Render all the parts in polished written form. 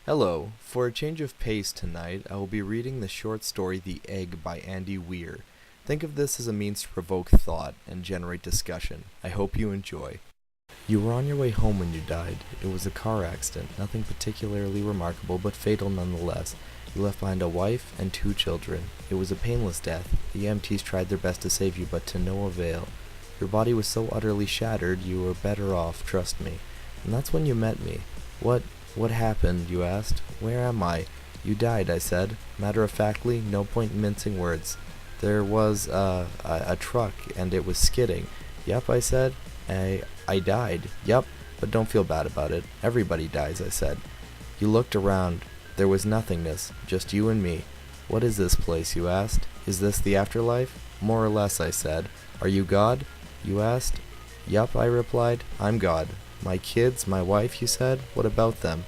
Hello. For a change of pace tonight, I will be reading the short story The Egg by Andy Weir. Think of this as a means to provoke thought and generate discussion. I hope you enjoy. You were on your way home when you died. It was a car accident, nothing particularly remarkable, but fatal nonetheless. You left behind a wife and 2 children. It was a painless death. The EMTs tried their best to save you, but to no avail. Your body was so utterly shattered, you were better off, trust me. And that's when you met me. What happened, you asked? Where am I? You died, I said. Matter-of-factly, no point in mincing words. There was a truck, and it was skidding. Yep, I said. I died. Yep, but don't feel bad about it. Everybody dies, I said. You looked around. There was nothingness, just you and me. What is this place, you asked? Is this the afterlife? More or less, I said. Are you God? You asked. Yup, I replied. I'm God. My kids, my wife, you said? What about them?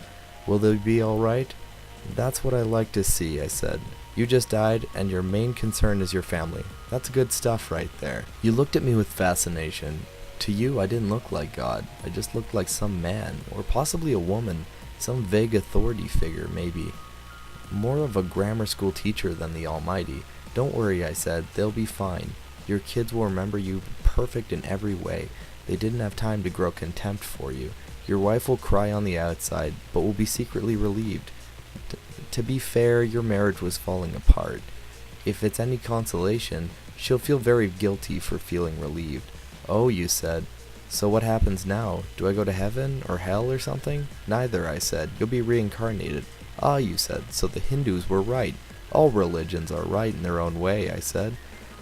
Will they be all right? That's what I like to see, I said. You just died, and your main concern is your family. That's good stuff right there. You looked at me with fascination. To you, I didn't look like God. I just looked like some man, or possibly a woman, some vague authority figure, maybe. More of a grammar school teacher than the Almighty. Don't worry, I said. They'll be fine. Your kids will remember you perfect in every way. They didn't have time to grow contempt for you. Your wife will cry on the outside, but will be secretly relieved. To be fair, your marriage was falling apart. If it's any consolation, she'll feel very guilty for feeling relieved. Oh, you said. So what happens now? Do I go to heaven or hell or something? Neither, I said. You'll be reincarnated. Ah, you said. So the Hindus were right. All religions are right in their own way, I said.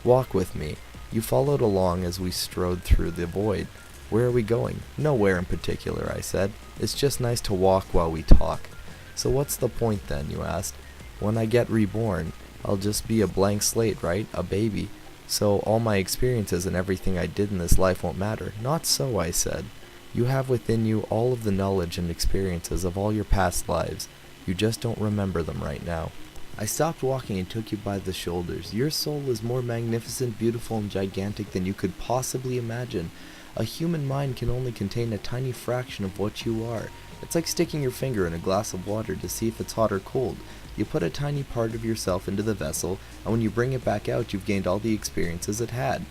Walk with me. You followed along as we strode through the void. Where are we going? Nowhere in particular, I said. It's just nice to walk while we talk. So what's the point then, you asked? When I get reborn, I'll just be a blank slate, right? A baby. So all my experiences and everything I did in this life won't matter. Not so, I said. You have within you all of the knowledge and experiences of all your past lives. You just don't remember them right now. I stopped walking and took you by the shoulders. Your soul is more magnificent, beautiful, and gigantic than you could possibly imagine. A human mind can only contain a tiny fraction of what you are. It's like sticking your finger in a glass of water to see if it's hot or cold. You put a tiny part of yourself into the vessel, and when you bring it back out, you've gained all the experiences it had.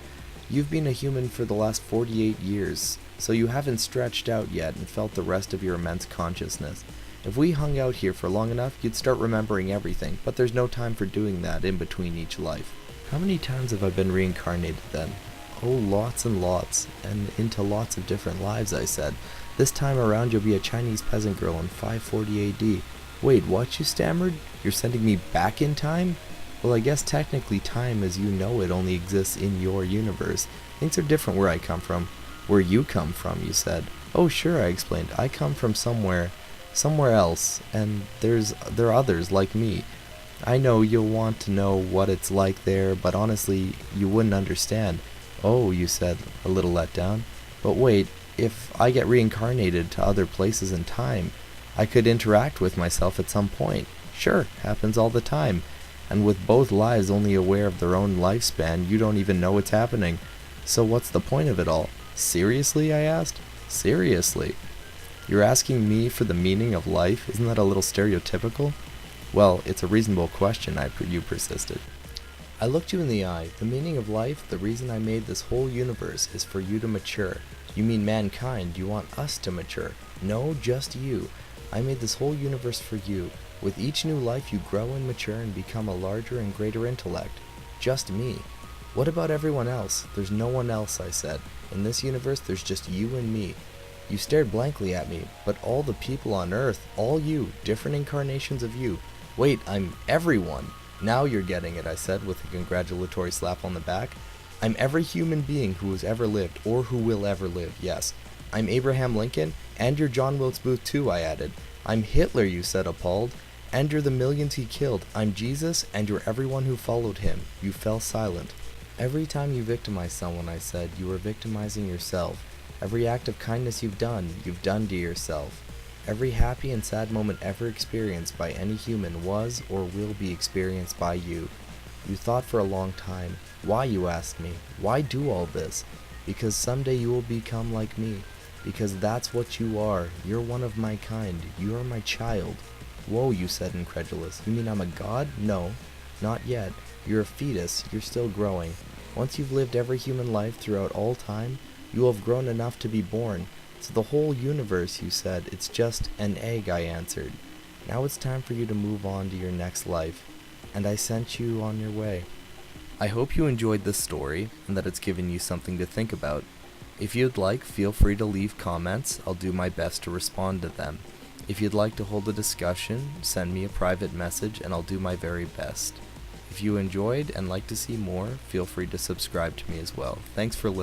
You've been a human for the last 48 years, so you haven't stretched out yet and felt the rest of your immense consciousness. If we hung out here for long enough, you'd start remembering everything, but there's no time for doing that in between each life. How many times have I been reincarnated then? Oh, lots and lots, and into lots of different lives, I said. This time around you'll be a Chinese peasant girl in 540 AD. Wait, what, you stammered? You're sending me back in time? Well, I guess technically time as you know it only exists in your universe. Things are different where I come from. Where you come from, you said. Oh, sure, I explained. I come from somewhere else, and there are others like me. I know you'll want to know what it's like there, but honestly, you wouldn't understand. Oh, you said, a little let down. But wait, if I get reincarnated to other places in time, I could interact with myself at some point. Sure, happens all the time. And with both lives only aware of their own lifespan, you don't even know it's happening. So what's the point of it all? Seriously, I asked. Seriously. You're asking me for the meaning of life? Isn't that a little stereotypical? Well, it's a reasonable question, you persisted. I looked you in the eye. The meaning of life, the reason I made this whole universe, is for you to mature. You mean mankind, you want us to mature. No, just you. I made this whole universe for you. With each new life you grow and mature and become a larger and greater intellect. Just me. What about everyone else? There's no one else, I said. In this universe there's just you and me. You stared blankly at me, but all the people on Earth, all you, different incarnations of you. Wait, I'm everyone. Now you're getting it, I said with a congratulatory slap on the back. I'm every human being who has ever lived, or who will ever live, yes. I'm Abraham Lincoln, and you're John Wilkes Booth too, I added. I'm Hitler, you said, appalled. And you're the millions he killed. I'm Jesus, and you're everyone who followed him. You fell silent. Every time you victimize someone, I said, you are victimizing yourself. Every act of kindness you've done to yourself. Every happy and sad moment ever experienced by any human was or will be experienced by you. You thought for a long time. Why, you asked me? Why do all this? Because someday you will become like me. Because that's what you are. You're one of my kind. You are my child. Whoa, you said, incredulous. You mean I'm a god? No, not yet. You're a fetus. You're still growing. Once you've lived every human life throughout all time, you will have grown enough to be born. It's the whole universe, you said. It's just an egg, I answered. Now it's time for you to move on to your next life. And I sent you on your way. I hope you enjoyed this story and that it's given you something to think about. If you'd like, feel free to leave comments. I'll do my best to respond to them. If you'd like to hold a discussion, send me a private message and I'll do my very best. If you enjoyed and like to see more, feel free to subscribe to me as well. Thanks for listening.